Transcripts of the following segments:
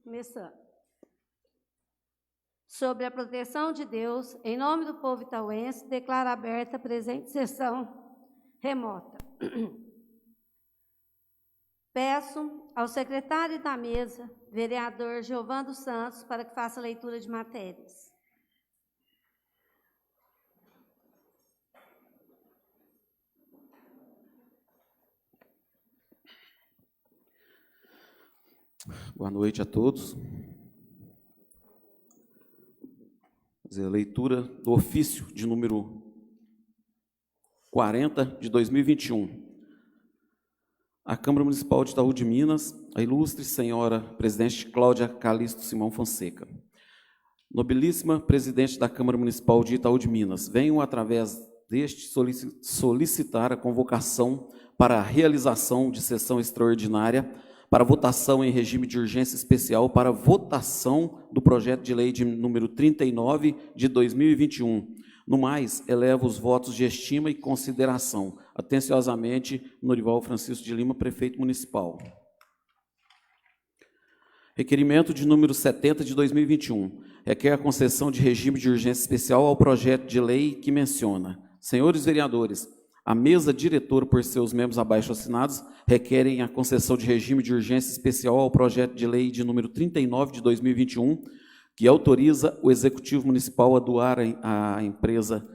Começando. Sobre a proteção de Deus, em nome do povo itauense, declaro aberta a presente sessão remota. Peço ao secretário da mesa, vereador Giovando Santos, para que faça a leitura de matérias. Boa noite a todos. A leitura do ofício de número 40 de 2021. A Câmara Municipal de Itaú de Minas, a ilustre senhora presidente Cláudia Calixto Simão Fonseca. Nobilíssima presidente da Câmara Municipal de Itaú de Minas, venho através deste solicitar a convocação para a realização de sessão extraordinária para votação em regime de urgência especial para votação do projeto de lei de número 39 de 2021. No mais, elevo os votos de estima e consideração. Atenciosamente, Norival Francisco de Lima, prefeito municipal. Requerimento de número 70 de 2021. Requer a concessão de regime de urgência especial ao projeto de lei que menciona. Senhores vereadores, a mesa diretora, por seus membros abaixo assinados, requerem a concessão de regime de urgência especial ao projeto de lei de número 39 de 2021, que autoriza o Executivo Municipal a doar à empresa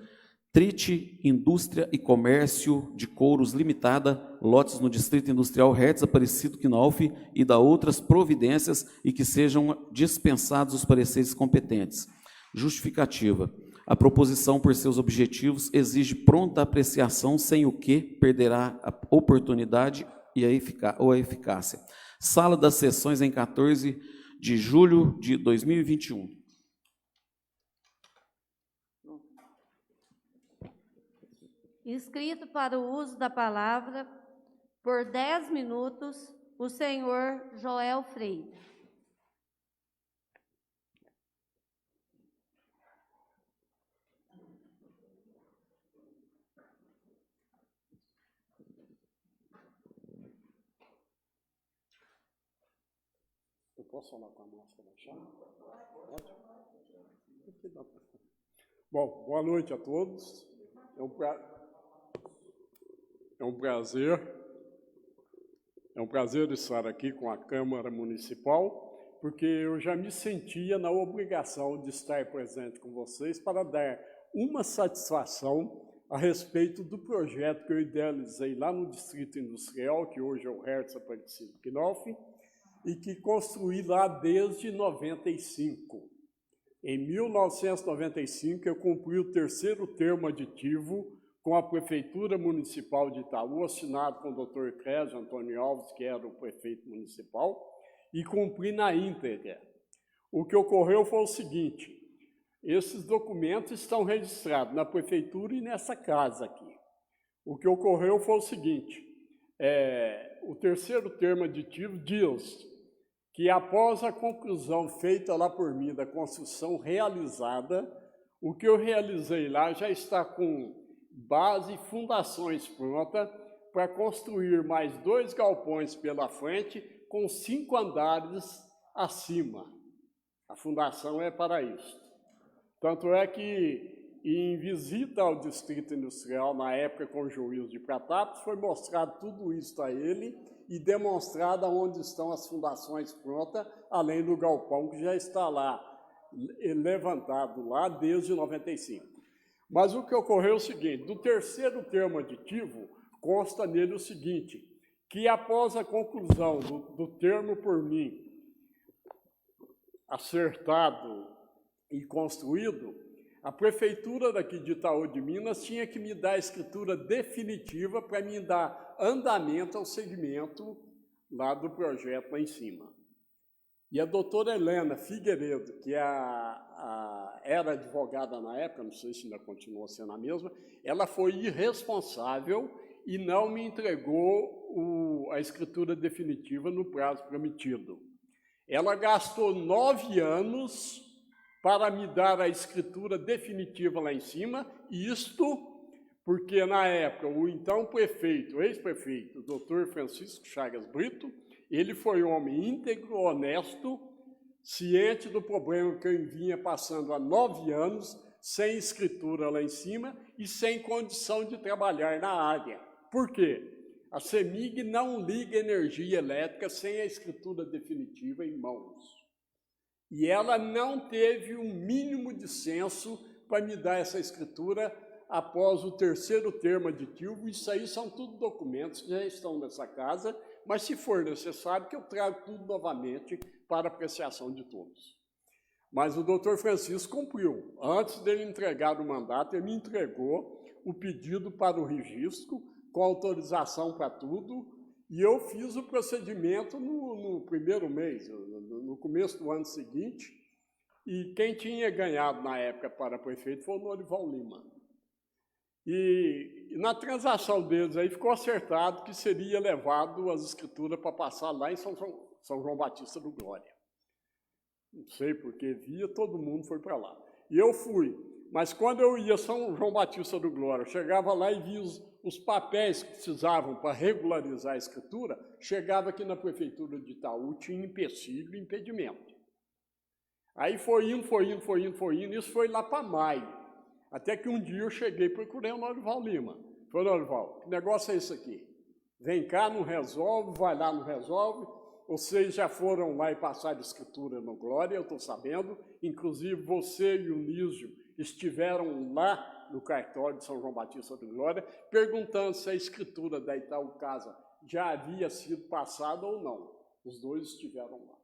Trite Indústria e Comércio de Couros Limitada, lotes no Distrito Industrial Hertz Aparecido Quinalfi e da outras providências e que sejam dispensados os pareceres competentes. Justificativa. A proposição, por seus objetivos, exige pronta apreciação, sem o que perderá a oportunidade e a eficácia. Sala das sessões em 14 de julho de 2021. Inscrito para o uso da palavra, por 10 minutos, o senhor Joel Freire. Eu posso falar com a máscara baixada? Pode? Bom, boa noite a todos. É um prazer estar aqui com a Câmara Municipal, porque eu já me sentia na obrigação de estar presente com vocês para dar uma satisfação a respeito do projeto que eu idealizei lá no Distrito Industrial, que hoje é o Hertz Aparecido Quinalfi, e que construí lá desde 95. Em 1995, eu cumpri o terceiro termo aditivo com a Prefeitura Municipal de Itaú, assinado com o Dr. Clésio Antônio Alves, que era o prefeito municipal, e cumpri na íntegra. O que ocorreu foi o seguinte: esses documentos estão registrados na Prefeitura e nessa casa aqui. O que ocorreu foi o seguinte: o terceiro termo aditivo diz que, após a conclusão feita lá por mim da construção realizada, o que eu realizei lá já está com base e fundações prontas para construir mais 2 galpões pela frente, com 5 andares acima. A fundação é para isso. Tanto é que, em visita ao Distrito Industrial, na época com o juiz de Pratápolis, foi mostrado tudo isso a ele e demonstrado onde estão as fundações prontas, além do galpão que já está lá, levantado lá desde 95. Mas o que ocorreu é o seguinte: do terceiro termo aditivo, consta nele o seguinte, que após a conclusão do termo por mim acertado e construído, a Prefeitura daqui de Itaú de Minas tinha que me dar a escritura definitiva para me dar andamento ao segmento lá do projeto lá em cima. E a doutora Helena Figueiredo, que era advogada na época, não sei se ainda continua sendo a mesma, ela foi irresponsável e não me entregou a escritura definitiva no prazo prometido. Ela gastou 9 anos para me dar a escritura definitiva lá em cima, isto porque, na época, o então prefeito, ex-prefeito, Dr. Francisco Chagas Brito, ele foi um homem íntegro, honesto, ciente do problema que eu vinha passando há 9 anos, sem escritura lá em cima e sem condição de trabalhar na área. Por quê? A CEMIG não liga energia elétrica sem a escritura definitiva em mãos. E ela não teve um mínimo de senso para me dar essa escritura após o 3º termo aditivo. Isso aí são tudo documentos que já estão nessa casa, mas se for necessário que eu trago tudo novamente para apreciação de todos. Mas o doutor Francisco cumpriu. Antes dele entregar o mandato, ele me entregou o pedido para o registro, com autorização para tudo, e eu fiz o procedimento no primeiro mês, no começo do ano seguinte, e quem tinha ganhado na época para prefeito foi o Norival Lima. E na transação deles aí ficou acertado que seria levado as escrituras para passar lá em São João Batista do Glória. Não sei porque via, todo mundo foi para lá. E eu fui, mas quando eu ia a São João Batista do Glória, chegava lá e via os papéis que precisavam para regularizar a escritura, chegava aqui na prefeitura de Itaú, tinha empecilho e impedimento. Aí foi indo, isso foi lá para maio. Até que um dia eu cheguei e procurei o Norival Lima. Falei, Norival, que negócio é esse aqui? Vem cá, não resolve, vai lá, não resolve. Vocês já foram lá e passaram escritura no Glória, eu estou sabendo. Inclusive, você e o Nísio estiveram lá no cartório de São João Batista do Glória, perguntando se a escritura da Itaú Casa já havia sido passada ou não. Os dois estiveram lá.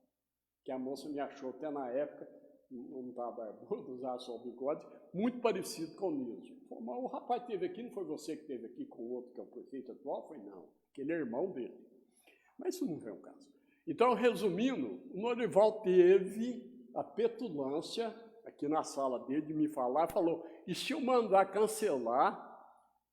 Que a moça me achou até na época, não estava barbudo, usava só o bigode, muito parecido com o Nísio. Mas o rapaz esteve aqui, não foi você que esteve aqui com o outro, que é o prefeito atual? Foi não, aquele é irmão dele. Mas isso não vem ao caso. Então, resumindo, o Norival teve a petulância, aqui na sala dele, de me falar, falou, e se eu mandar cancelar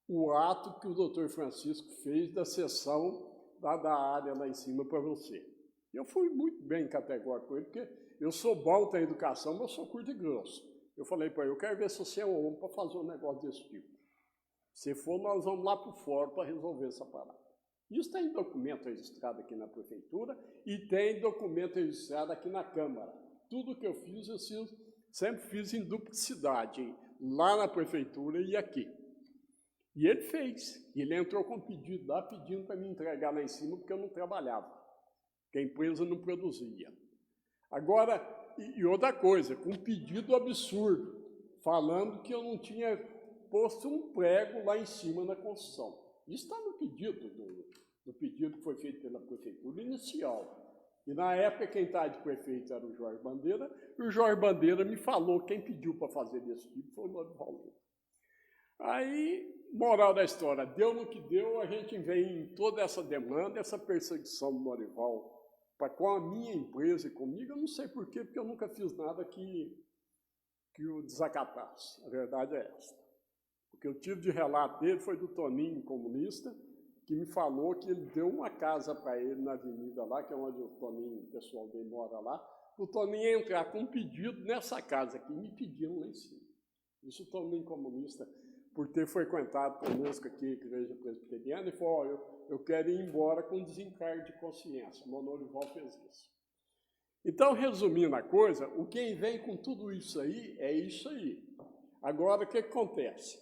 o ato que o doutor Francisco fez da sessão da área lá em cima para você? Eu fui muito bem categórico com ele, porque eu sou bom na educação, mas eu sou curto e grosso. Eu falei para ele, eu quero ver se você é um homem para fazer um negócio desse tipo. Se for, nós vamos lá para o fórum para resolver essa parada. Isso tem documento registrado aqui na prefeitura e tem documento registrado aqui na Câmara. Tudo que eu fiz, sempre fiz em duplicidade, lá na prefeitura e aqui. E ele fez. Ele entrou com pedido lá, pedindo para me entregar lá em cima, porque eu não trabalhava, que a empresa não produzia. Agora, e outra coisa, com um pedido absurdo, falando que eu não tinha posto um prego lá em cima na construção. Isso está no pedido, do pedido que foi feito pela prefeitura inicial. E na época quem estava de prefeito era o Jorge Bandeira, e o Jorge Bandeira me falou, quem pediu para fazer desse tipo foi o Norival Lima. Aí, moral da história, deu no que deu, a gente vem em toda essa demanda, essa perseguição do Norival com a minha empresa e comigo, eu não sei por quê, porque eu nunca fiz nada que o desacatasse. A verdade é essa. O que eu tive de relato dele foi do Toninho, comunista, que me falou que ele deu uma casa para ele na avenida lá, que é onde o Toninho, o pessoal dele mora lá, o Toninho entrar com um pedido nessa casa aqui, me pediram lá em cima. Isso o Toninho comunista, por ter frequentado conosco aqui a igreja presbiteriana, e falou, eu quero ir embora com desencargo de consciência. O Norival fez isso. Então, resumindo a coisa, o quem vem com tudo isso aí é isso aí. Agora, o que acontece?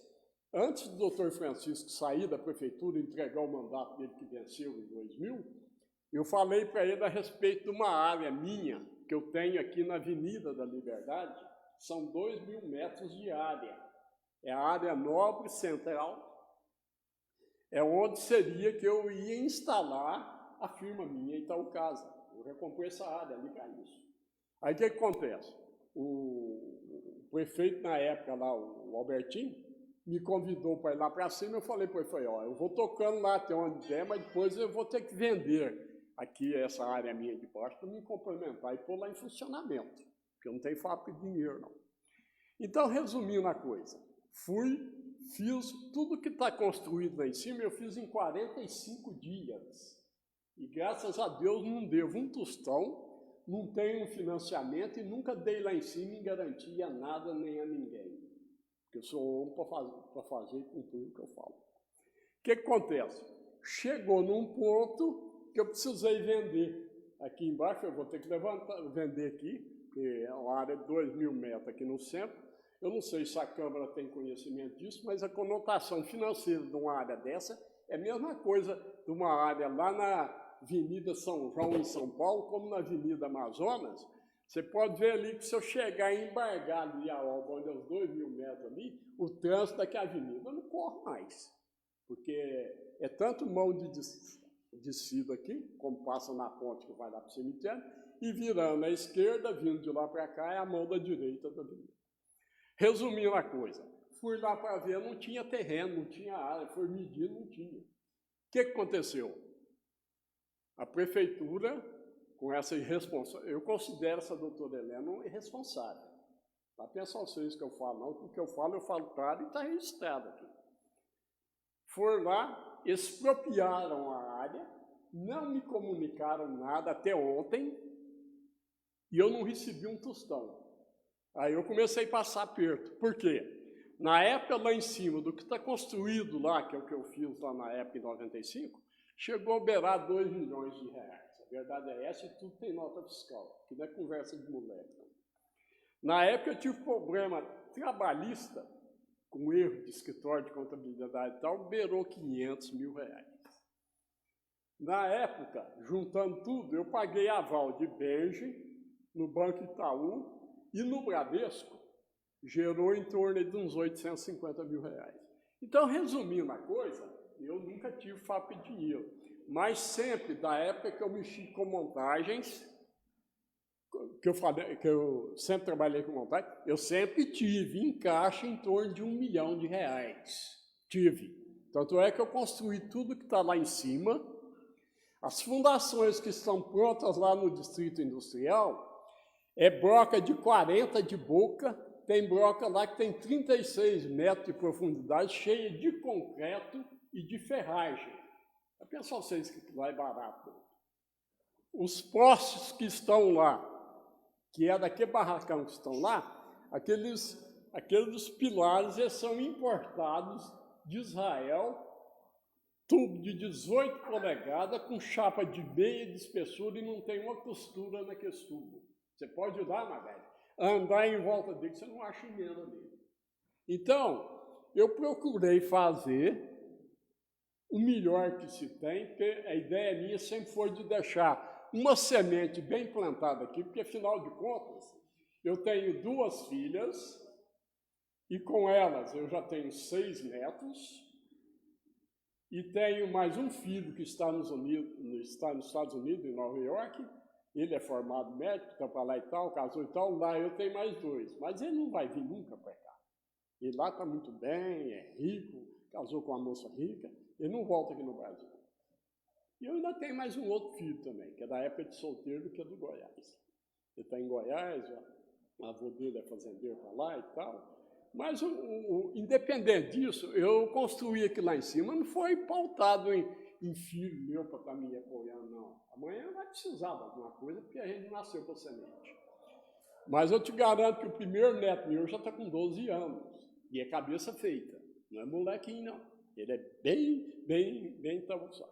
Antes do doutor Francisco sair da prefeitura e entregar o mandato dele que venceu em 2000, eu falei para ele a respeito de uma área minha, que eu tenho aqui na Avenida da Liberdade, são 2.000 metros de área. É a área nobre central, é onde seria que eu ia instalar a firma minha Itaú Casa. Eu recompor essa área ali para isso. Aí o que acontece? O prefeito na época lá, o Albertinho, me convidou para ir lá para cima, eu falei para ele, ó, eu vou tocando lá até onde der, mas depois eu vou ter que vender aqui essa área minha de baixo para me complementar e pôr lá em funcionamento, porque eu não tenho fábrica de dinheiro, não. Então, resumindo a coisa, fiz tudo que está construído lá em cima, eu fiz em 45 dias. E graças a Deus não devo um tostão, não tenho um financiamento e nunca dei lá em cima em garantia a nada nem a ninguém. Porque eu sou homem para fazer e cumprir o que eu falo. O que acontece? Chegou num ponto que eu precisei vender. Aqui embaixo eu vou ter que vender aqui, que é uma área de 2.000 metros aqui no centro. Eu não sei se a Câmara tem conhecimento disso, mas a conotação financeira de uma área dessa é a mesma coisa de uma área lá na Avenida São João, em São Paulo, como na Avenida Amazonas. Você pode ver ali que se eu chegar e embargar ali a obra, onde é os 2.000 metros ali, o trânsito daquela avenida não corre mais, porque é tanto mão de descida aqui, como passa na ponte que vai lá para o cemitério, e virando à esquerda, vindo de lá para cá, é a mão da direita da avenida. Resumindo a coisa, fui lá para ver, não tinha terreno, não tinha área, foi medir, não tinha. O que aconteceu? A prefeitura, com essa irresponsabilidade, eu considero essa doutora Helena irresponsável. Não pensam vocês que eu falo, não, o que eu falo claro e está registrado aqui. Foram lá, expropriaram a área, não me comunicaram nada até ontem, e eu não recebi um tostão. Aí eu comecei a passar aperto. Por quê? Na época, lá em cima, do que está construído lá, que é o que eu fiz lá na época, em 95, chegou a beirar 2 milhões de reais. A verdade é essa e tudo tem nota fiscal, que não é conversa de moleque. Na época, eu tive problema trabalhista, com erro de escritório de contabilidade e tal, beirou 500 mil reais. Na época, juntando tudo, eu paguei aval de Benji, no Banco Itaú, e no Bradesco, gerou em torno de uns 850 mil reais. Então, resumindo a coisa, eu nunca tive fábrica de dinheiro, mas sempre, da época que eu mexi com montagens, que eu sempre trabalhei com montagem, eu sempre tive em caixa em torno de 1 milhão de reais. Tive. Tanto é que eu construí tudo que está lá em cima. As fundações que estão prontas lá no Distrito Industrial, é broca de 40 de boca, tem broca lá que tem 36 metros de profundidade, cheia de concreto e de ferragem. Eu penso a vocês que vai barato. Os postes que estão lá, que é daquele barracão que estão lá, aqueles pilares eles são importados de Israel, tubo de 18 polegadas, com chapa de meia de espessura e não tem uma costura naquele tubo. Você pode ir lá, Magali, andar em volta dele, você não acha emenda nele. Então, eu procurei fazer o melhor que se tem, porque a ideia minha sempre foi de deixar uma semente bem plantada aqui, porque, afinal de contas, eu tenho 2 filhas, e com elas eu já tenho 6 netos, e tenho mais um filho que está nos Estados Unidos, em Nova York. Ele é formado médico, está para lá e tal, casou e tal. Lá eu tenho mais 2, mas ele não vai vir nunca para cá. Ele lá está muito bem, é rico, casou com uma moça rica, ele não volta aqui no Brasil. E eu ainda tenho mais um outro filho também, que é da época de solteiro, que é do Goiás. Ele está em Goiás, o avô dele é fazendeiro para lá e tal. Mas, independente disso, eu construí aqui lá em cima, não foi pautado em filho meu para estar me apoiando, não. Amanhã vai precisar de alguma coisa, porque a gente nasceu com a semente. Mas eu te garanto que o primeiro neto meu já está com 12 anos, e é cabeça feita, não é molequinho, não. Ele é bem trabalhado.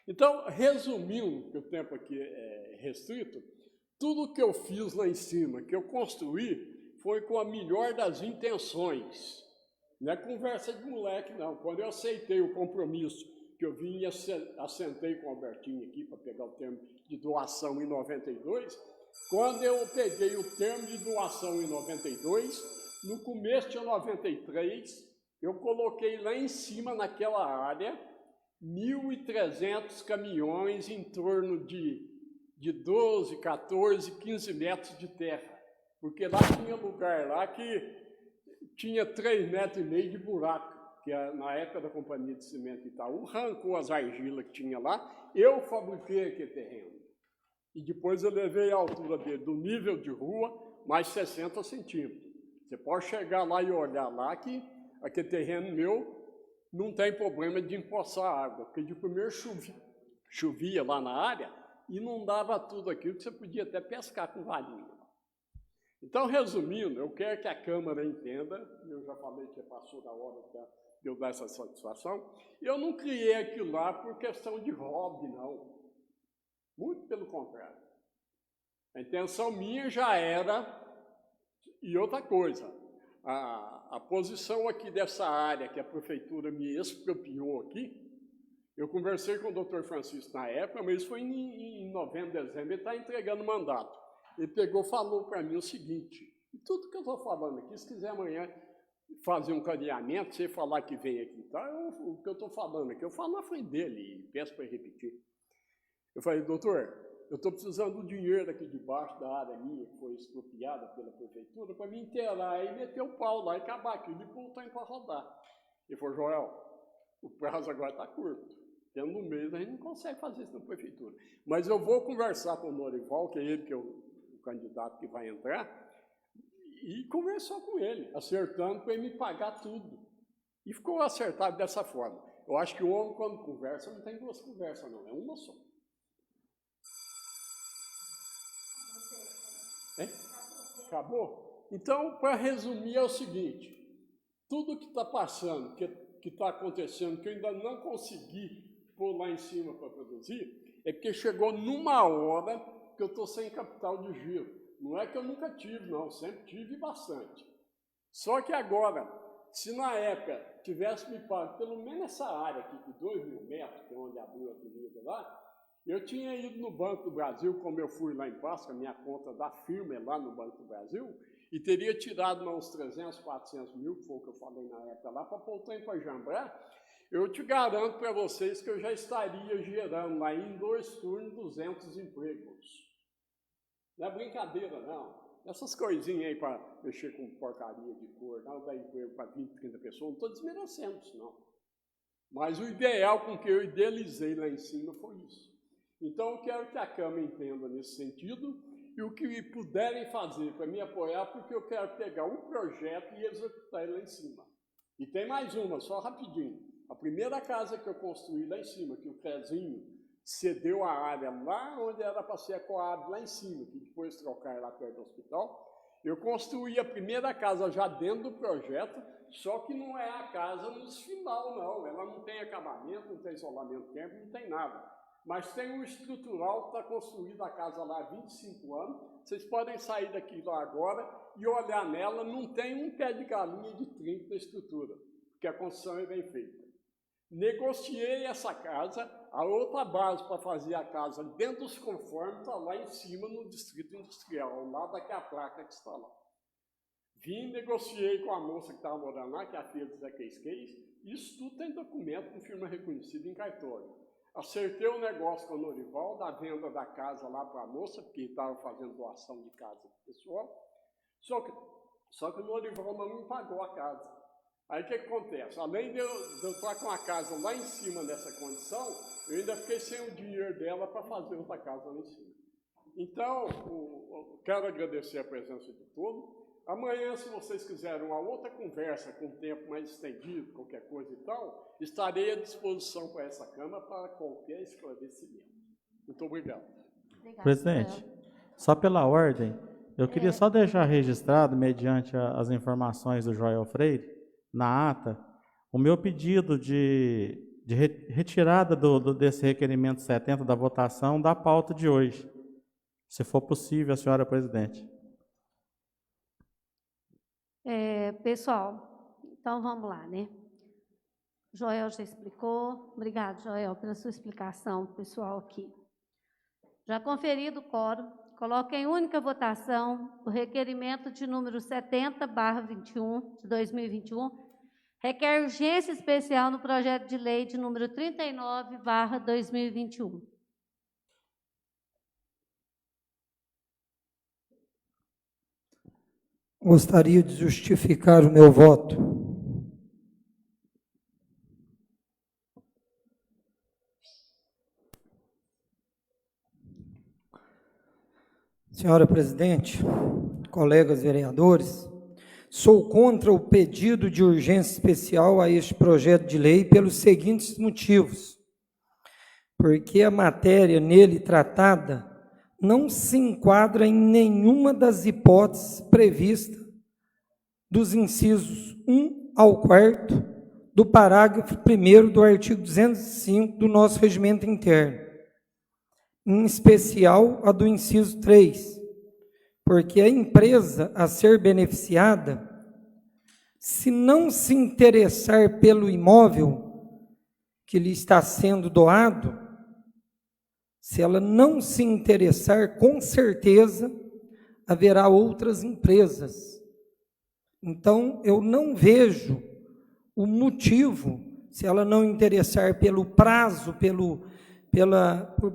Então, resumindo, que o tempo aqui é restrito, tudo que eu fiz lá em cima, que eu construí, foi com a melhor das intenções. Não é conversa de moleque, não. Quando eu aceitei o compromisso, que eu vim e assentei com o Albertinho aqui para pegar o termo de doação em 92, quando eu peguei o termo de doação em 92, no começo de 93, eu coloquei lá em cima, naquela área, 1.300 caminhões em torno de 12, 14, 15 metros de terra. Porque lá tinha lugar lá que tinha 3,5 metros de buraco, que na época da Companhia de Cimento Itaú, arrancou as argilas que tinha lá, eu fabriquei aquele terreno. E depois eu levei a altura dele, do nível de rua, mais 60 centímetros. Você pode chegar lá e olhar lá que aquele terreno meu não tem problema de empoçar água, porque de primeiro chovia lá na área e inundava tudo aquilo que você podia até pescar com valinha. Então, resumindo, eu quero que a Câmara entenda, eu já falei que passou da hora de eu dar essa satisfação, eu não criei aquilo lá por questão de hobby, não. Muito pelo contrário. A intenção minha já era, e outra coisa, a posição aqui dessa área que a prefeitura me expropriou aqui, eu conversei com o doutor Francisco na época, mas isso foi em novembro, dezembro, ele está entregando o mandato. Ele pegou e falou para mim o seguinte, e tudo que eu estou falando aqui, se quiser amanhã fazer um caminhamento, você falar que vem aqui, tá? O que eu estou falando aqui, eu falo na frente dele e peço para repetir. Eu falei, doutor, eu estou precisando do dinheiro aqui debaixo da área minha, que foi expropriada pela prefeitura, para me inteirar e meter o pau lá e acabar aquilo e pôr o trem para rodar. Ele falou, Joel, o prazo agora está curto. Tendo um mês, a gente não consegue fazer isso na prefeitura. Mas eu vou conversar com o Norival, que é ele que é o candidato que vai entrar, e conversou com ele, acertando para ele me pagar tudo. E ficou acertado dessa forma. Eu acho que o homem, quando conversa, não tem duas conversas, não, é uma só. Acabou? Então, para resumir, é o seguinte, tudo que está passando, que está acontecendo, que eu ainda não consegui pôr lá em cima para produzir, é porque chegou numa hora que eu estou sem capital de giro. Não é que eu nunca tive, não, sempre tive bastante. Só que agora, se na época tivesse me pago pelo menos essa área aqui, de 2.000 metros, que é onde abriu a avenida lá, eu tinha ido no Banco do Brasil, como eu fui lá em Páscoa, a minha conta da firma é lá no Banco do Brasil, e teria tirado uns 300, 400 mil, que foi o que eu falei na época lá, para pôr o trem para Jambra. Eu te garanto para vocês que eu já estaria gerando lá em 2 turnos 200 empregos. Não é brincadeira, não. Essas coisinhas aí para mexer com porcaria de cor, não dá emprego para 20, 30 pessoas, não estou desmerecendo isso, não. Mas o ideal com que eu idealizei lá em cima foi isso. Então, eu quero que a Câmara entenda nesse sentido e o que puderem fazer para me apoiar, porque eu quero pegar um projeto e executar ele lá em cima. E tem mais uma, só rapidinho. A primeira casa que eu construí lá em cima, que o Crezinho cedeu a área lá onde era para ser a Coab, lá em cima, que depois trocaram lá perto do hospital, eu construí a primeira casa já dentro do projeto, só que não é a casa nos final, não. Ela não tem acabamento, não tem isolamento térmico, não tem nada. Mas tem um estrutural que está construído a casa lá há 25 anos. Vocês podem sair daqui lá agora e olhar nela, não tem um pé de galinha de trinco na estrutura, porque a construção é bem feita. Negociei essa casa, a outra base para fazer a casa dentro dos conformes está lá em cima no Distrito Industrial, ao lado daquela placa que está lá. Vim, negociei com a moça que estava morando lá, que é a filha do Zé Case, isso tudo tem documento com firma reconhecida em cartório. Acertei o negócio com o Norival, da venda da casa lá para a moça, porque estava fazendo doação de casa para o pessoal, só que o Norival não me pagou a casa. Aí o que acontece? Além de eu estar com a casa lá em cima nessa condição, eu ainda fiquei sem o dinheiro dela para fazer outra casa lá em cima. Então, quero agradecer a presença de todos. Amanhã, se vocês quiserem uma outra conversa com tempo mais estendido, qualquer coisa e tal, estarei à disposição para essa Câmara para qualquer esclarecimento. Muito obrigado. Presidente, só pela ordem, eu queria só deixar registrado, mediante as informações do Joel Freire, na ata, o meu pedido de retirada desse requerimento 70 da votação da pauta de hoje, se for possível, a senhora presidente. Pessoal, então vamos lá, né? Joel já explicou. Obrigado, Joel, pela sua explicação, pessoal, aqui. Já conferido o quórum, coloco em única votação o requerimento de número 70/21 de 2021, requer urgência especial no projeto de lei de número 39/2021. Gostaria de justificar o meu voto. Senhora presidente, colegas vereadores, sou contra o pedido de urgência especial a este projeto de lei pelos seguintes motivos. Porque a matéria nele tratada não se enquadra em nenhuma das hipóteses previstas dos incisos 1 ao 4º do parágrafo 1º do artigo 205 do nosso regimento interno, em especial a do inciso 3, porque a empresa a ser beneficiada, se não se interessar pelo imóvel que lhe está sendo doado, se ela não se interessar, com certeza haverá outras empresas. Então, eu não vejo o motivo, se ela não interessar pelo prazo,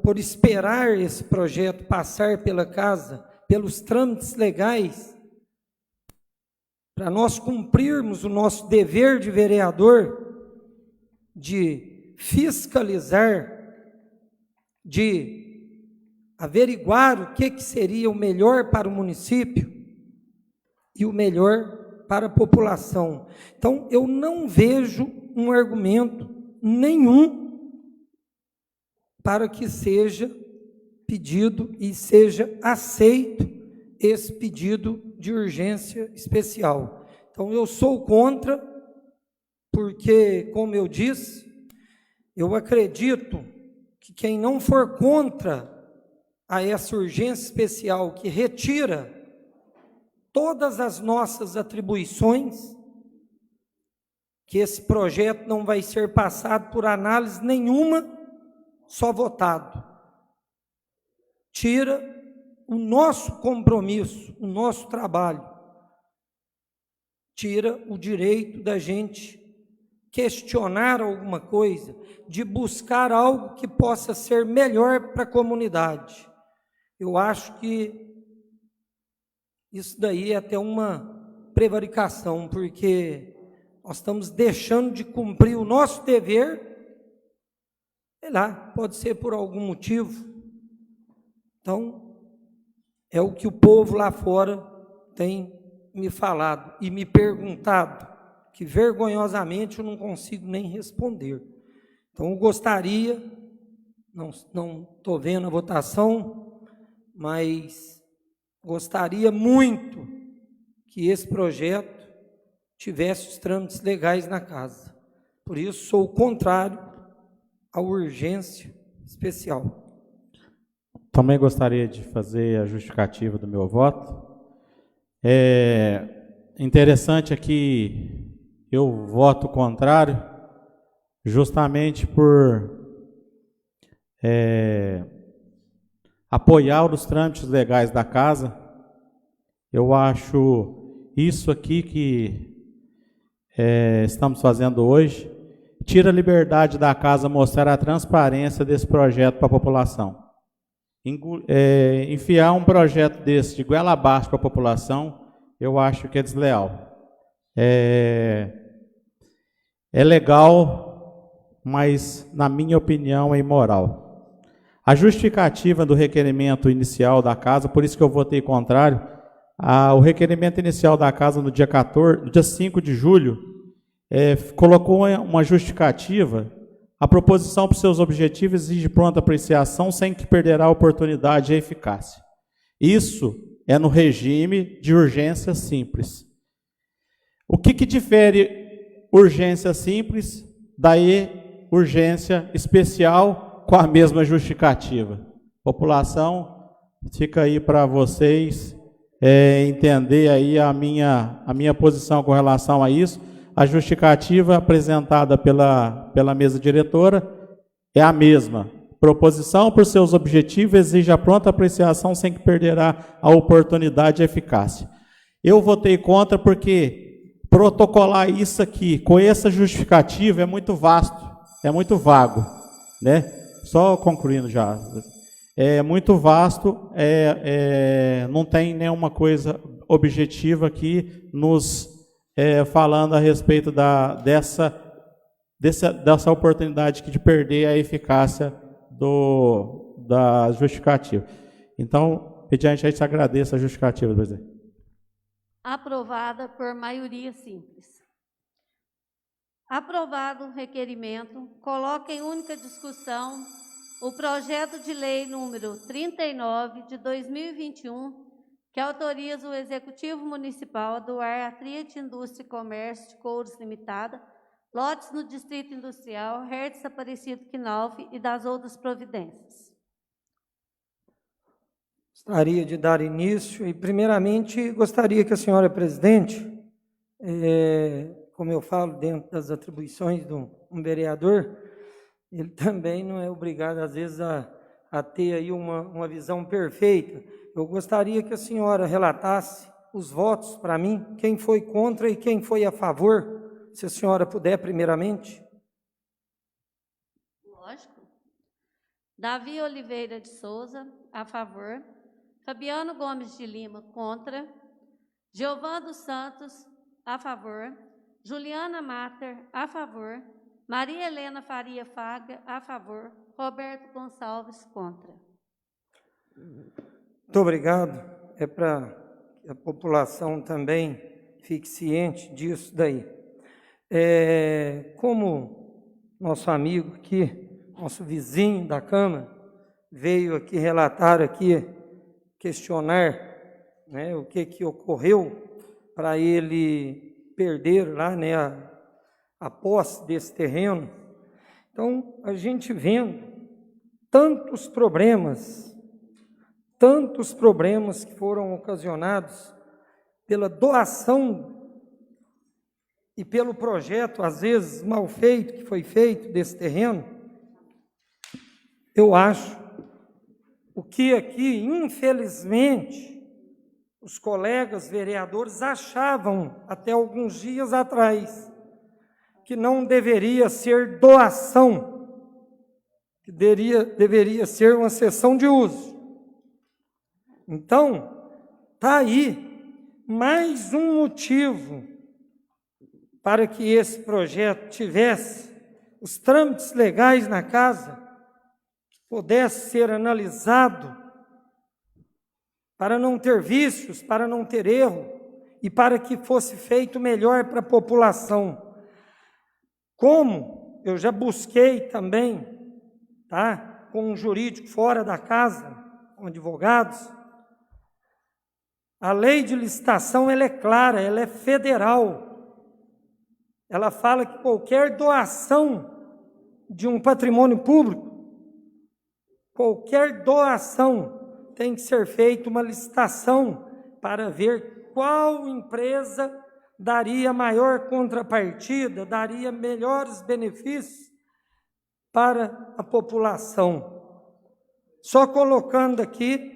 por esperar esse projeto passar pela casa, pelos trâmites legais, para nós cumprirmos o nosso dever de vereador, de fiscalizar, de averiguar o que seria o melhor para o município e o melhor para a população. Então, eu não vejo um argumento nenhum para que seja pedido e seja aceito esse pedido de urgência especial. Então, eu sou contra, porque, como eu disse, eu acredito que quem não for contra a essa urgência especial, que retira todas as nossas atribuições, que esse projeto não vai ser passado por análise nenhuma, só votado. Tira o nosso compromisso, o nosso trabalho. Tira o direito da gente questionar alguma coisa, de buscar algo que possa ser melhor para a comunidade. Eu acho que isso daí é até uma prevaricação, porque nós estamos deixando de cumprir o nosso dever, sei lá, pode ser por algum motivo. Então, é o que o povo lá fora tem me falado e me perguntado, que vergonhosamente eu não consigo nem responder. Então, eu gostaria, não estou vendo a votação, mas gostaria muito que esse projeto tivesse os trâmites legais na casa. Por isso, sou contrário à urgência especial. Também gostaria de fazer a justificativa do meu voto. É interessante aqui, eu voto contrário, justamente por apoiar os trâmites legais da casa. Eu acho isso aqui que estamos fazendo hoje, tira a liberdade da casa mostrar a transparência desse projeto para a população. Enfiar um projeto desse de goela abaixo para a população, eu acho que é desleal. É legal, mas, na minha opinião, é imoral. A justificativa do requerimento inicial da casa, por isso que eu votei contrário, o requerimento inicial da casa no dia 5 de julho, colocou uma justificativa. A proposição para os seus objetivos exige pronta apreciação sem que perderá a oportunidade e a eficácia. Isso é no regime de urgência simples. O que difere urgência simples da urgência especial com a mesma justificativa? População, fica aí para vocês entender aí a minha posição com relação a isso. A justificativa apresentada pela mesa diretora é a mesma. Proposição por seus objetivos exige a pronta apreciação sem que perderá a oportunidade e a eficácia. Eu votei contra porque protocolar isso aqui com essa justificativa é muito vasto, é muito vago, né? Só concluindo já. É muito vasto, não tem nenhuma coisa objetiva aqui nos falando a respeito dessa oportunidade de perder a eficácia da justificativa. Então, mediante a isso, agradeço a justificativa, presidente. Aprovada por maioria simples. Aprovado o requerimento, coloca em única discussão o projeto de lei número 39 de 2021, que autoriza o Executivo Municipal a doar à Tríade Indústria e Comércio de Couros Limitada, lotes no Distrito Industrial, Hertz Aparecido Quinalve e das outras providências. Gostaria de dar início e, primeiramente, gostaria que a senhora presidente, como eu falo, dentro das atribuições de um vereador, ele também não é obrigado, às vezes, a ter aí uma visão perfeita. Eu gostaria que a senhora relatasse os votos para mim, quem foi contra e quem foi a favor, se a senhora puder, primeiramente. Lógico. Davi Oliveira de Souza, a favor. Fabiano Gomes de Lima, contra. Giovan dos Santos, a favor. Juliana Mater, a favor. Maria Helena Faria Faga, a favor. Roberto Gonçalves, contra. Muito obrigado. É para que a população também fique ciente disso daí. Como nosso amigo aqui, nosso vizinho da Câmara, veio aqui relatar aqui, questionar, né, o que ocorreu para ele perder lá, né, a posse desse terreno. Então, a gente vendo tantos problemas que foram ocasionados pela doação e pelo projeto, às vezes, mal feito, que foi feito desse terreno, eu acho o que aqui, infelizmente, os colegas vereadores achavam, até alguns dias atrás, que não deveria ser doação, que deveria ser uma cessão de uso. Então, está aí mais um motivo para que esse projeto tivesse os trâmites legais na casa, pudesse ser analisado, para não ter vícios, para não ter erro, e para que fosse feito melhor para a população. Como eu já busquei também, tá, com um jurídico fora da casa, com advogados, a lei de licitação ela é clara, ela é federal. Ela fala que qualquer doação de um patrimônio público, qualquer doação, tem que ser feita uma licitação para ver qual empresa daria maior contrapartida, daria melhores benefícios para a população. Só colocando aqui,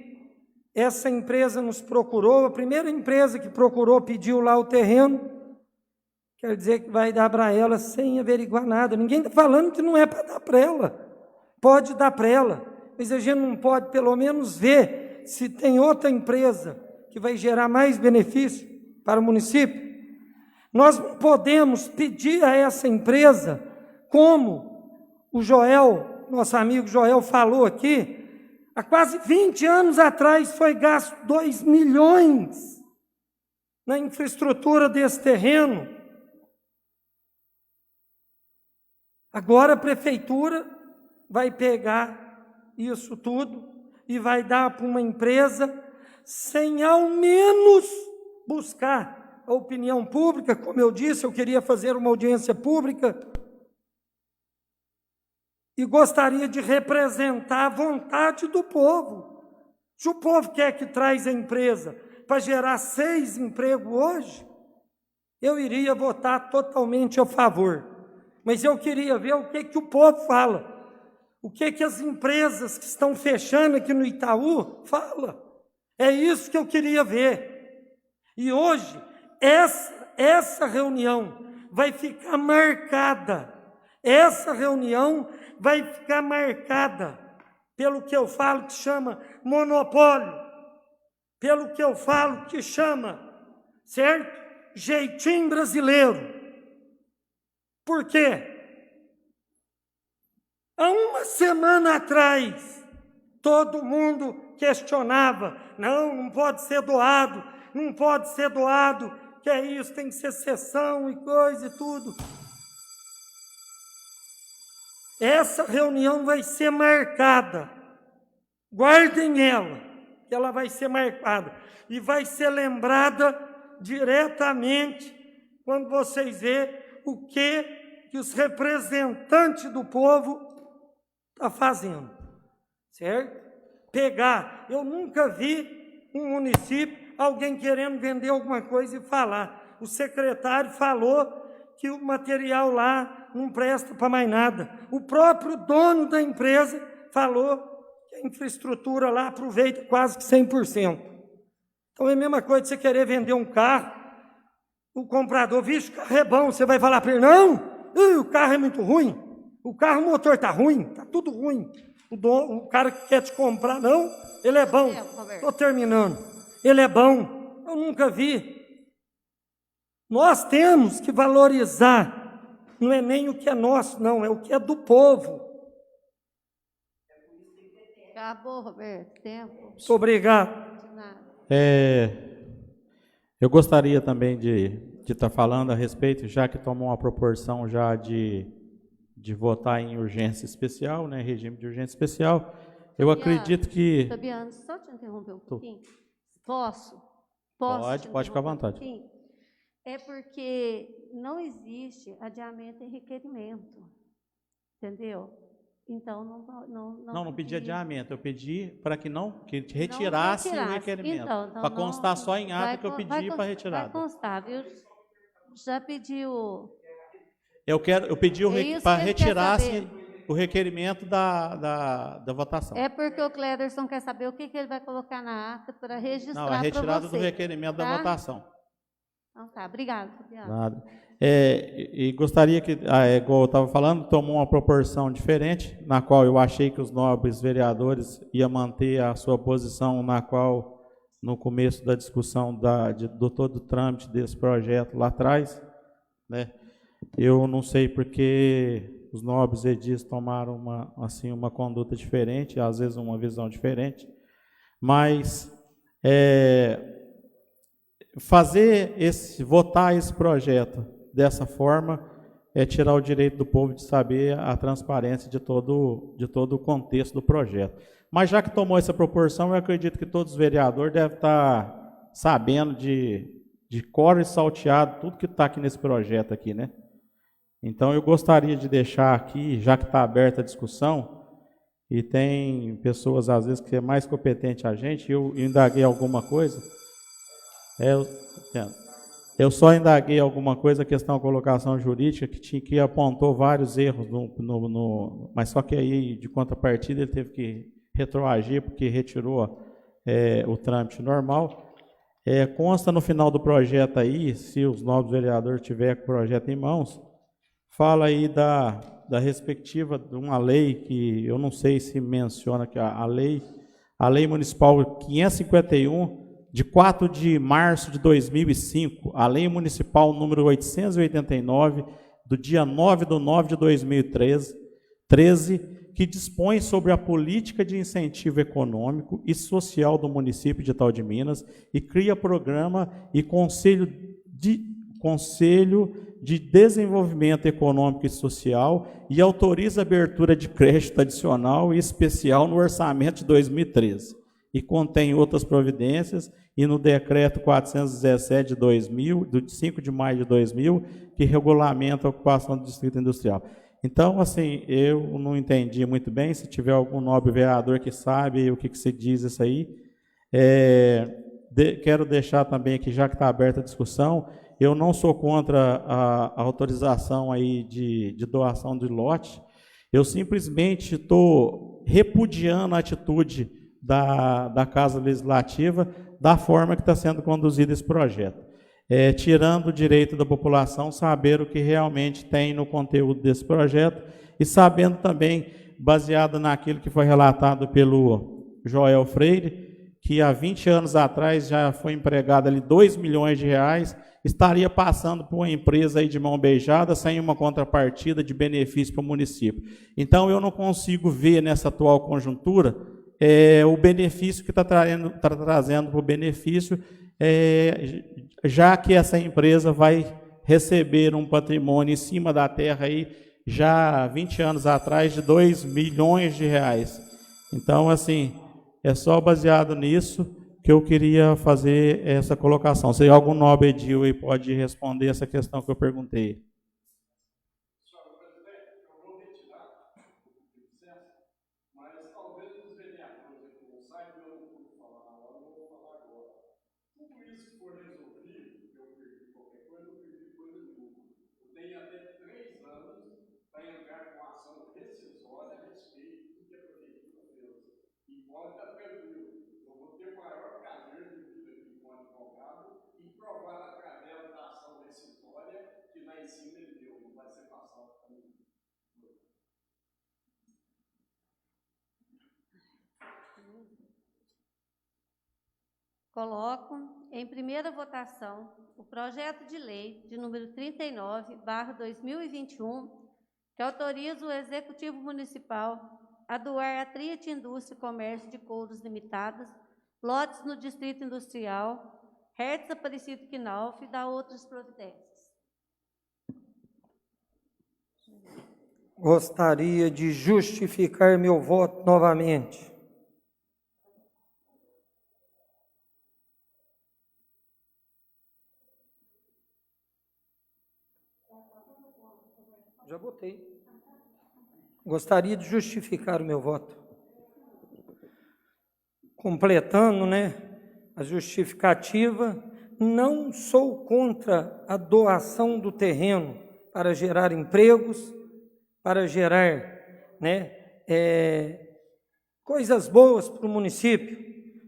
essa empresa nos procurou, a primeira empresa que procurou pediu lá o terreno, quer dizer que vai dar para ela sem averiguar nada. Ninguém está falando que não é para dar para ela, pode dar para ela, mas a gente não pode pelo menos ver se tem outra empresa que vai gerar mais benefício para o município. Nós não podemos pedir a essa empresa, como o Joel, nosso amigo Joel falou aqui, há quase 20 anos atrás foi gasto 2 milhões na infraestrutura desse terreno. Agora a prefeitura vai pegar isso tudo e vai dar para uma empresa sem ao menos buscar a opinião pública. Como eu disse, eu queria fazer uma audiência pública e gostaria de representar a vontade do povo. Se o povo quer que traz a empresa para gerar 6 empregos hoje, eu iria votar totalmente a favor. Mas eu queria ver o que o povo fala. O que as empresas que estão fechando aqui no Itaú falam. É isso que eu queria ver. E hoje, essa reunião vai ficar marcada. Essa reunião vai ficar marcada pelo que eu falo que chama monopólio, pelo que eu falo que chama, certo? Jeitinho brasileiro. Por quê? Há uma semana atrás, todo mundo questionava, não pode ser doado, não pode ser doado, que é isso, tem que ser cessão e coisa e tudo. Essa reunião vai ser marcada, guardem ela, que ela vai ser marcada, e vai ser lembrada diretamente quando vocês verem o que os representantes do povo está fazendo, certo? pegar. Eu nunca vi um município, alguém querendo vender alguma coisa e falar. O secretário falou que o material lá não presta para mais nada. O próprio dono da empresa falou que a infraestrutura lá aproveita quase que 100%. Então é a mesma coisa de você querer vender um carro, o comprador, vixe, o carro é bom, você vai falar para ele, não, o carro é muito ruim, o motor está ruim, está tudo ruim. O cara que quer te comprar, não, ele é bom. Estou terminando. Ele é bom. Eu nunca vi. Nós temos que valorizar, não é nem o que é nosso, não, é o que é do povo. Acabou, Roberto, tempo. Muito obrigado. De nada. Eu gostaria também de estar falando a respeito, já que tomou uma proporção já de votar em urgência especial, né, regime de urgência especial. Eu acredito que... Fabiano, só te interromper um pouquinho. Posso Pode ficar à vontade. É porque não existe adiamento em requerimento, entendeu? Então, não pedi adiamento, eu pedi para que retirasse o requerimento, então, para constar só em ata que eu pedi para retirada. Vai constar, viu? Já pediu... Eu pedi para retirasse o requerimento da votação. É porque o Cléderson quer saber o que ele vai colocar na ata para registrar para você. Não, a retirada do requerimento da votação. Então tá, obrigado, Fabiano. Nada. E gostaria que, igual eu estava falando, tomou uma proporção diferente, na qual eu achei que os nobres vereadores iam manter a sua posição, na qual, no começo da discussão do todo o trâmite desse projeto lá atrás, né, eu não sei porque os nobres edis tomaram uma conduta diferente, às vezes uma visão diferente, mas votar esse projeto dessa forma é tirar o direito do povo de saber a transparência de todo o contexto do projeto. Mas já que tomou essa proporção, eu acredito que todos os vereadores devem estar sabendo de cor e salteado tudo que está aqui nesse projeto aqui, né? Então eu gostaria de deixar aqui, já que está aberta a discussão, e tem pessoas às vezes que é mais competente a gente, eu indaguei alguma coisa. Eu só indaguei alguma coisa, a questão da colocação jurídica, que apontou vários erros, mas só que aí, de contrapartida, ele teve que retroagir, porque retirou o trâmite normal. Consta no final do projeto aí, se os novos vereadores tiverem com o projeto em mãos, fala aí da respectiva de uma lei, que eu não sei se menciona, que a lei municipal 551, de 4 de março de 2005, a Lei Municipal número 889, do dia 9/9 de 2013, que dispõe sobre a política de incentivo econômico e social do município de Itaú de Minas e cria programa e Conselho de Desenvolvimento Econômico e Social e autoriza a abertura de crédito adicional e especial no orçamento de 2013. E contém outras providências, e no decreto 417 de 2000, do 5 de maio de 2000, que regulamenta a ocupação do distrito industrial. Então, assim, eu não entendi muito bem, se tiver algum nobre vereador que sabe o que se diz isso aí. Quero deixar também aqui, já que está aberta a discussão, eu não sou contra a autorização aí de doação de lote, eu simplesmente estou repudiando a atitude da Casa Legislativa, da forma que está sendo conduzido esse projeto. Tirando o direito da população saber o que realmente tem no conteúdo desse projeto e sabendo também, baseado naquilo que foi relatado pelo Joel Freire, que há 20 anos atrás já foi empregado ali 2 milhões de reais, estaria passando por uma empresa aí de mão beijada, sem uma contrapartida de benefício para o município. Então, eu não consigo ver nessa atual conjuntura o benefício que está trazendo para o benefício, já que essa empresa vai receber um patrimônio em cima da terra aí, já há 20 anos atrás, de 2 milhões de reais. Então, assim, é só baseado nisso que eu queria fazer essa colocação. Se algum nobre edil aí pode responder essa questão que eu perguntei. coloco em primeira votação o projeto de lei de número 39/2021, que autoriza o Executivo Municipal a doar à Triat Indústria e Comércio de Couros Limitadas lotes no Distrito Industrial Hertz Aparecido Quinalfa e da outras providências. Gostaria de justificar meu voto novamente. Já votei. Gostaria de justificar o meu voto. Completando, a justificativa, não sou contra a doação do terreno para gerar empregos, para gerar coisas boas para o município,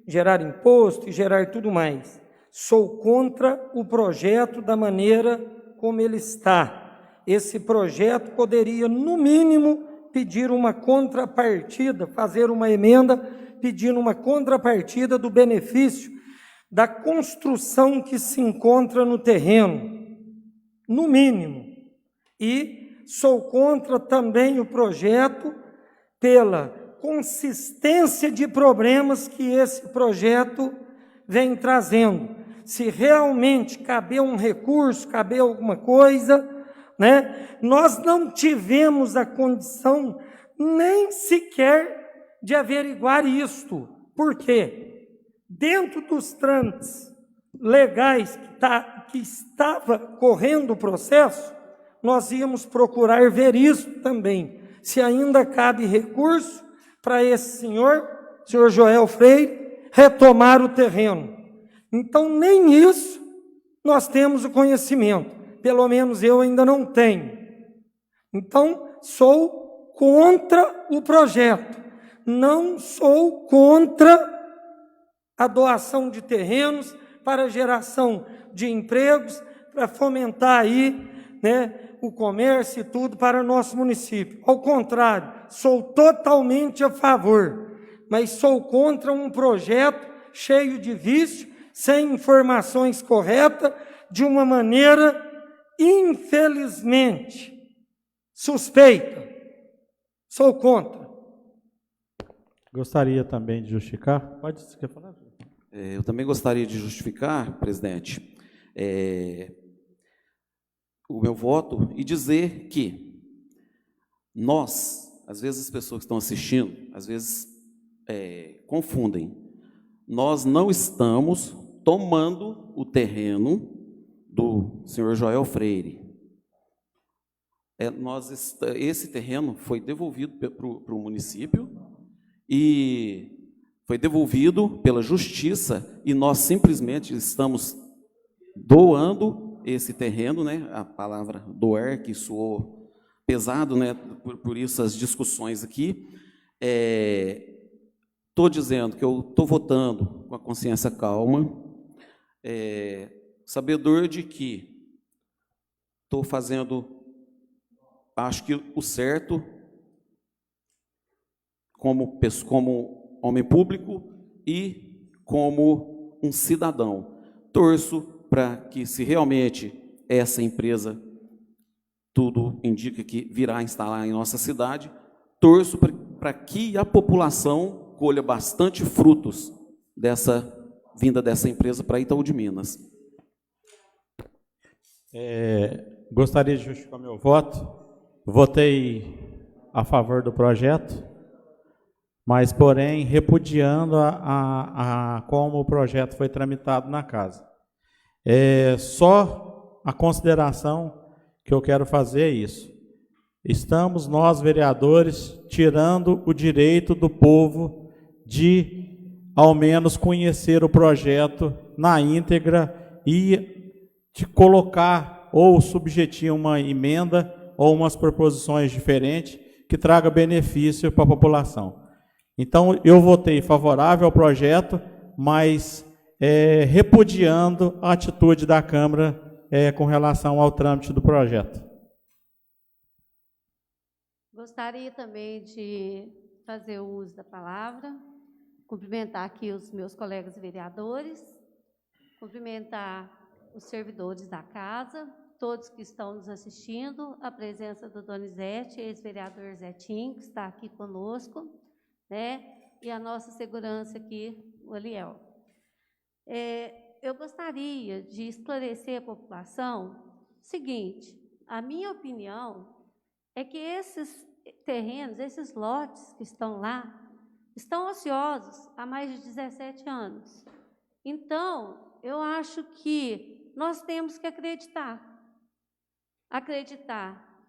gerar imposto e gerar tudo mais. Sou contra o projeto da maneira como ele está. Esse projeto poderia, no mínimo, pedir uma contrapartida, fazer uma emenda pedindo uma contrapartida do benefício da construção que se encontra no terreno, no mínimo. E sou contra também o projeto pela consistência de problemas que esse projeto vem trazendo. Se realmente caber um recurso, caber alguma coisa, nós não tivemos a condição nem sequer de averiguar isto. Por quê? Dentro dos trâmites legais que estava correndo o processo, nós íamos procurar ver isso também, se ainda cabe recurso para esse senhor Joel Freire, retomar o terreno. Então, nem isso nós temos o conhecimento, pelo menos eu ainda não tenho. Então, sou contra o projeto, não sou contra a doação de terrenos para geração de empregos, para fomentar aí, o comércio e tudo para o nosso município. Ao contrário, sou totalmente a favor, mas sou contra um projeto cheio de vício, sem informações corretas, de uma maneira, infelizmente, suspeita. Sou contra. Gostaria também de justificar. Pode, você quer falar? Eu também gostaria de justificar, presidente, o meu voto e dizer que nós, às vezes as pessoas que estão assistindo, às vezes confundem. Nós não estamos tomando o terreno do senhor Joel Freire. Esse terreno foi devolvido para o município e foi devolvido pela justiça e nós simplesmente estamos doando esse terreno, A palavra doar, que soou pesado, por isso as discussões aqui. Estou dizendo que eu estou votando com a consciência calma, sabedor de que estou fazendo, acho que o certo, como homem público e como um cidadão. Torço para que, se realmente essa empresa, tudo indica que virá instalar em nossa cidade, torço para que a população colha bastante frutos dessa vinda dessa empresa para Itaú de Minas. Gostaria de justificar meu voto. Votei a favor do projeto, mas, porém, repudiando como o projeto foi tramitado na casa. Só a consideração que eu quero fazer é isso. Estamos, nós, vereadores, tirando o direito do povo de, ao menos, conhecer o projeto na íntegra e de colocar ou subjetir uma emenda ou umas proposições diferentes que traga benefício para a população. Então, eu votei favorável ao projeto, mas repudiando a atitude da Câmara com relação ao trâmite do projeto. Gostaria também de fazer o uso da palavra, cumprimentar aqui os meus colegas vereadores cumprimentar os servidores da casa, todos que estão nos assistindo, a presença do Donizete, ex-vereador Zetinho, que está aqui conosco, né? E a nossa segurança aqui, o Eliel. Eu gostaria de esclarecer a população o seguinte: a minha opinião é que esses terrenos, esses lotes que estão lá, estão ociosos há mais de 17 anos. Então, eu acho que nós temos que acreditar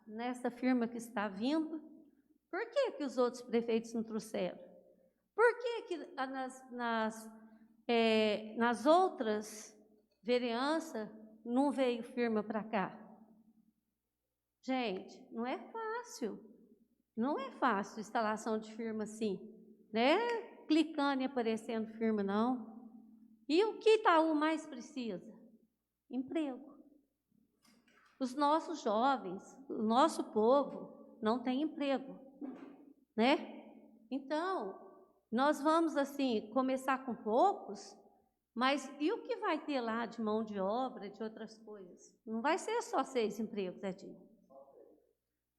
nessa firma que está vindo. Por que os outros prefeitos não trouxeram? Por que nas outras vereanças não veio firma para cá? Gente, não é fácil. Não é fácil instalação de firma assim, né? Clicando e aparecendo firma, não. E o que Itaú mais precisa? Emprego. Os nossos jovens, o nosso povo não tem emprego, né? Então, nós vamos, assim, começar com poucos, mas e o que vai ter lá de mão de obra, de outras coisas? Não vai ser só 6 empregos, Edinho.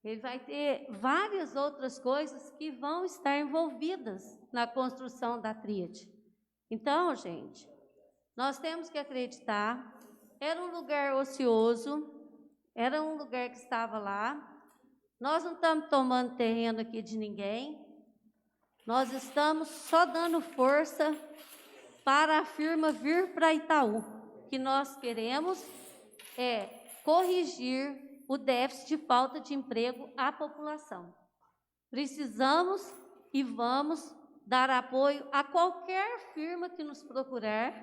Ele vai ter várias outras coisas que vão estar envolvidas na construção da tríade. Então, gente, nós temos que acreditar. Era um lugar ocioso, era um lugar que estava lá. Nós não estamos tomando terreno aqui de ninguém. Nós estamos só dando força para a firma vir para Itaú. O que nós queremos é corrigir o déficit de falta de emprego à população. Precisamos e vamos dar apoio a qualquer firma que nos procurar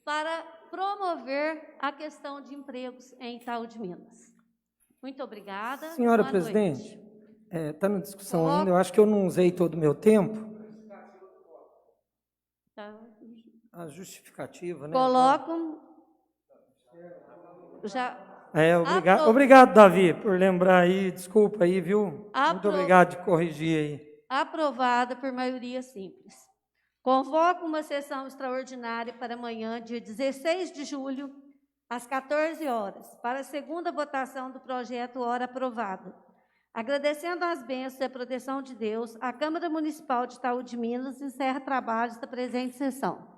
para promover a questão de empregos em Itaú de Minas. Muito obrigada. Senhora Boa presidente, noite. está na discussão ainda, eu acho que eu não usei todo o meu tempo. Tá. A justificativa, né? Coloco. Já. Obrigado, Davi, por lembrar aí, desculpa aí, viu? Muito obrigado de corrigir aí. Aprovada por maioria simples. Convoco uma sessão extraordinária para amanhã, dia 16 de julho, às 14 horas, para a segunda votação do projeto Hora Aprovada. Agradecendo as bênçãos e a proteção de Deus, a Câmara Municipal de Itaú de Minas encerra trabalhos da presente sessão.